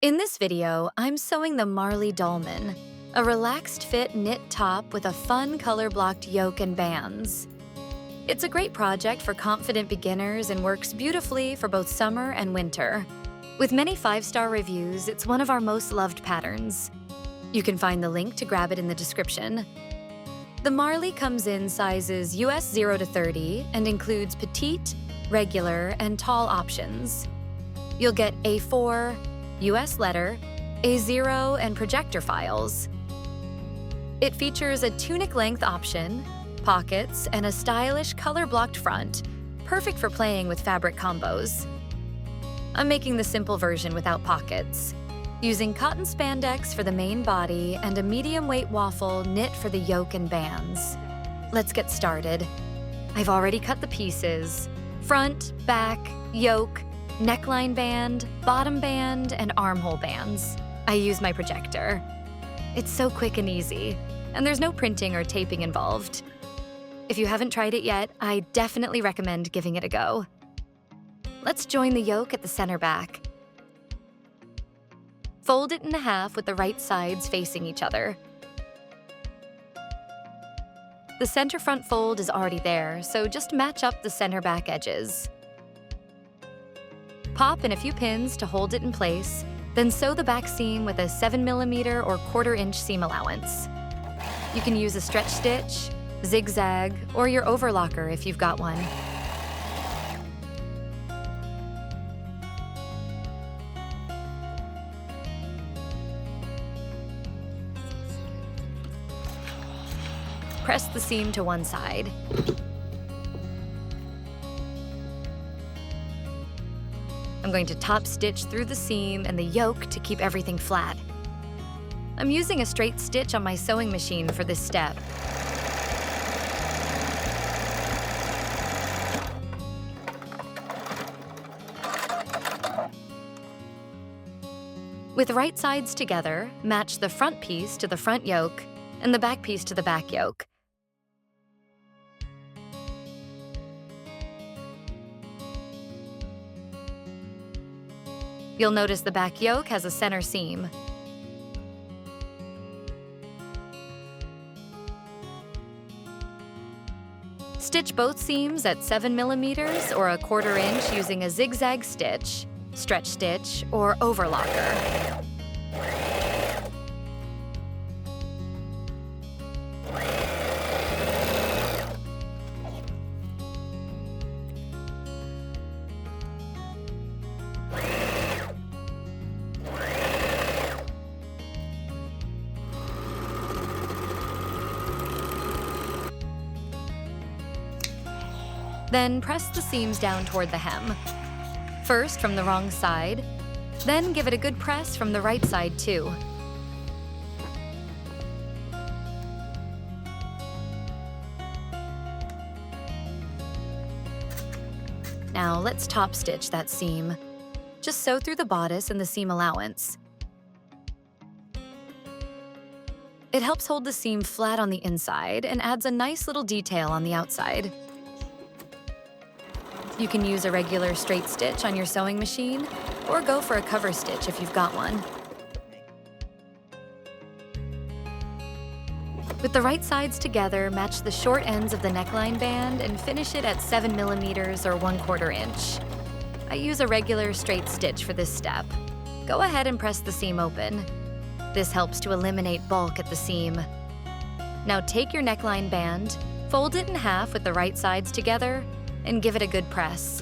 In this video, I'm sewing the Marley Dolman, a relaxed fit knit top with a fun color-blocked yoke and bands. It's a great project for confident beginners and works beautifully for both summer and winter. With many 5-star reviews, it's one of our most loved patterns. You can find the link to grab it in the description. The Marley comes in sizes US0 to 30 and includes petite, regular, and tall options. You'll get A4, US letter, A0, and projector files. It features a tunic-length option, pockets, and a stylish color-blocked front, perfect for playing with fabric combos. I'm making the simple version without pockets, using cotton spandex for the main body and a medium-weight waffle knit for the yoke and bands. Let's get started. I've already cut the pieces: front, back, yoke, neckline band, bottom band, and armhole bands. I use my projector. It's so quick and easy, and there's no printing or taping involved. If you haven't tried it yet, I definitely recommend giving it a go. Let's join the yoke at the center back. Fold it in half with the right sides facing each other. The center front fold is already there, so just match up the center back edges. Pop in a few pins to hold it in place, then sew the back seam with a 7mm or 1/4-inch seam allowance. You can use a stretch stitch, zigzag, or your overlocker if you've got one. Press the seam to one side. I'm going to top stitch through the seam and the yoke to keep everything flat. I'm using a straight stitch on my sewing machine for this step. With right sides together, match the front piece to the front yoke and the back piece to the back yoke. You'll notice the back yoke has a center seam. Stitch both seams at 7mm or a 1/4-inch using a zigzag stitch, stretch stitch, or overlocker. Then press the seams down toward the hem. First from the wrong side, then give it a good press from the right side too. Now let's top stitch that seam. Just sew through the bodice and the seam allowance. It helps hold the seam flat on the inside and adds a nice little detail on the outside. You can use a regular straight stitch on your sewing machine, or go for a cover stitch if you've got one. With the right sides together, match the short ends of the neckline band and finish it at 7mm or 1/4-inch. I use a regular straight stitch for this step. Go ahead and press the seam open. This helps to eliminate bulk at the seam. Now take your neckline band, fold it in half with the right sides together, and give it a good press.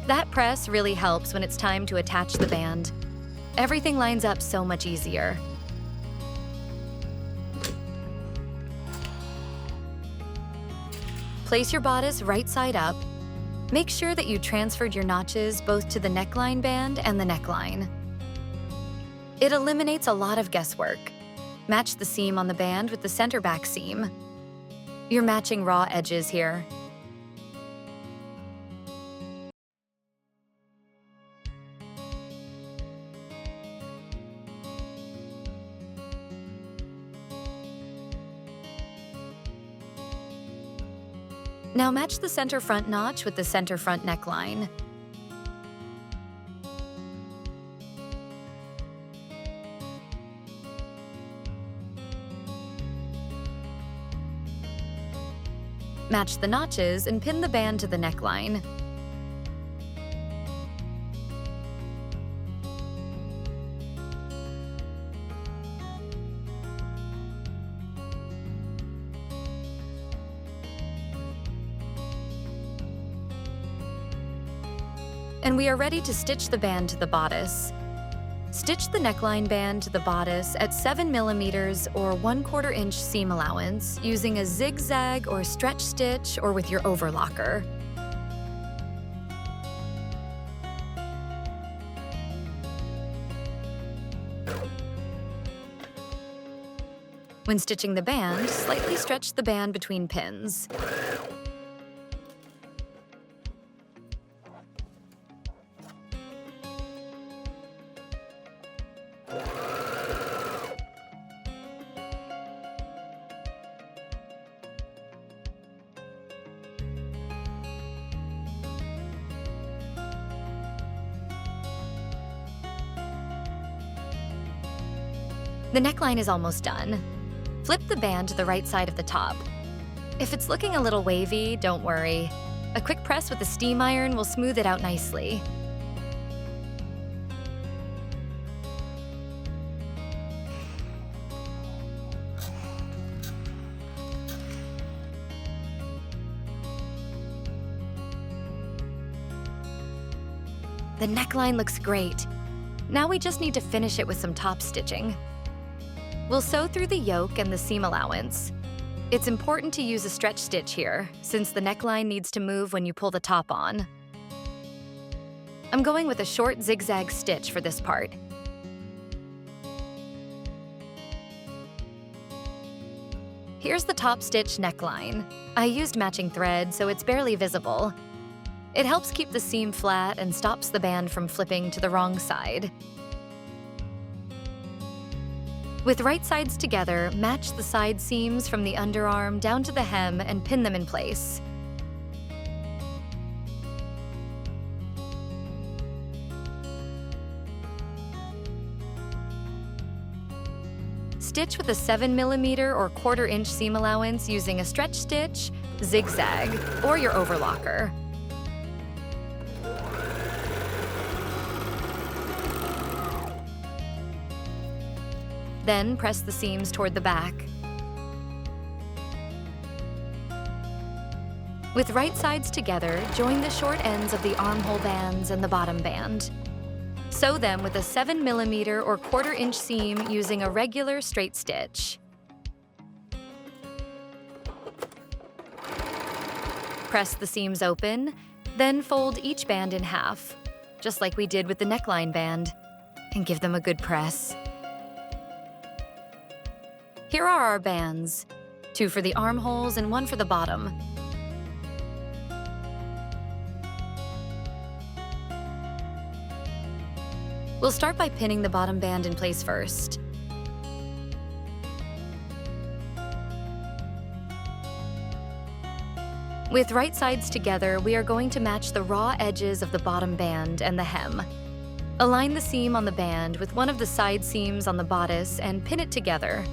That press really helps when it's time to attach the band. Everything lines up so much easier. Place your bodice right side up. Make sure that you transferred your notches both to the neckline band and the neckline. It eliminates a lot of guesswork. Match the seam on the band with the center back seam. You're matching raw edges here. Now match the center front notch with the center front neckline. Match the notches and pin the band to the neckline. And we are ready to stitch the band to the bodice. Stitch the neckline band to the bodice at 7 mm or 1/4 inch seam allowance using a zigzag or stretch stitch or with your overlocker. When stitching the band, slightly stretch the band between pins. The neckline is almost done. Flip the band to the right side of the top. If it's looking a little wavy, don't worry. A quick press with a steam iron will smooth it out nicely. The neckline looks great. Now we just need to finish it with some top stitching. We'll sew through the yoke and the seam allowance. It's important to use a stretch stitch here, since the neckline needs to move when you pull the top on. I'm going with a short zigzag stitch for this part. Here's the top stitch neckline. I used matching thread, so it's barely visible. It helps keep the seam flat and stops the band from flipping to the wrong side. With right sides together, match the side seams from the underarm down to the hem and pin them in place. Stitch with a 7 mm or 1/4 inch seam allowance using a stretch stitch, zigzag, or your overlocker. Then press the seams toward the back. With right sides together, join the short ends of the armhole bands and the bottom band. Sew them with a 7 mm or 1/4 inch seam using a regular straight stitch. Press the seams open, then fold each band in half, just like we did with the neckline band, and give them a good press. Here are our bands, 2 for the armholes and 1 for the bottom. We'll start by pinning the bottom band in place first. With right sides together, we are going to match the raw edges of the bottom band and the hem. Align the seam on the band with one of the side seams on the bodice and pin it together.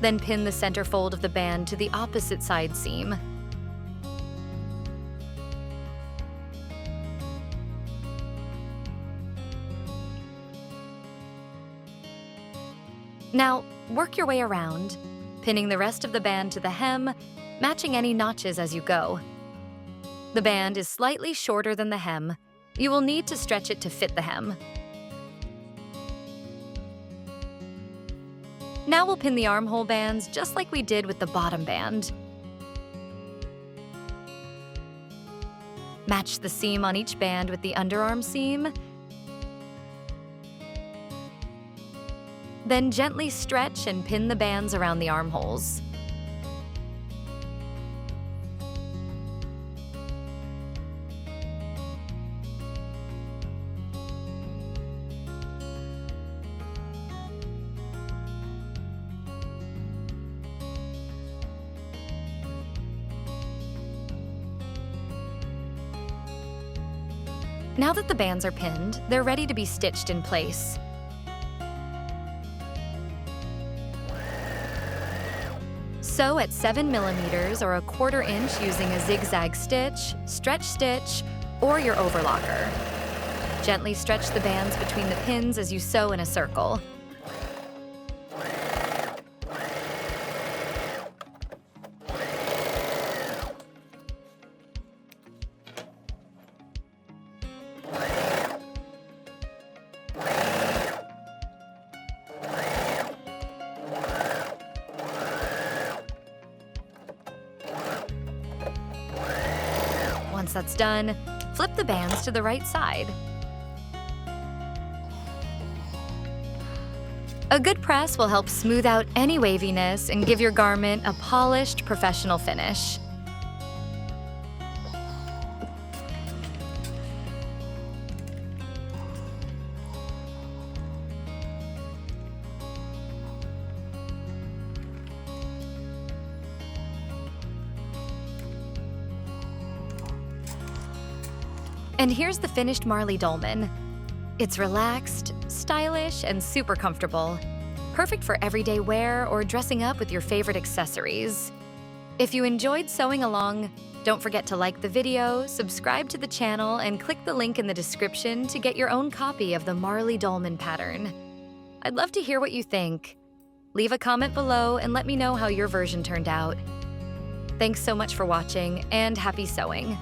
Then pin the center fold of the band to the opposite side seam. Now, work your way around, pinning the rest of the band to the hem, matching any notches as you go. The band is slightly shorter than the hem. You will need to stretch it to fit the hem. Now we'll pin the armhole bands just like we did with the bottom band. Match the seam on each band with the underarm seam. Then gently stretch and pin the bands around the armholes. Now that the bands are pinned, they're ready to be stitched in place. Sew at 7 millimeters or 1/4 inch using a zigzag stitch, stretch stitch, or your overlocker. Gently stretch the bands between the pins as you sew in a circle. Once that's done, flip the bands to the right side. A good press will help smooth out any waviness and give your garment a polished, professional finish. And here's the finished Marley Dolman. It's relaxed, stylish, and super comfortable. Perfect for everyday wear or dressing up with your favorite accessories. If you enjoyed sewing along, don't forget to like the video, subscribe to the channel, and click the link in the description to get your own copy of the Marley Dolman pattern. I'd love to hear what you think. Leave a comment below and let me know how your version turned out. Thanks so much for watching, and happy sewing!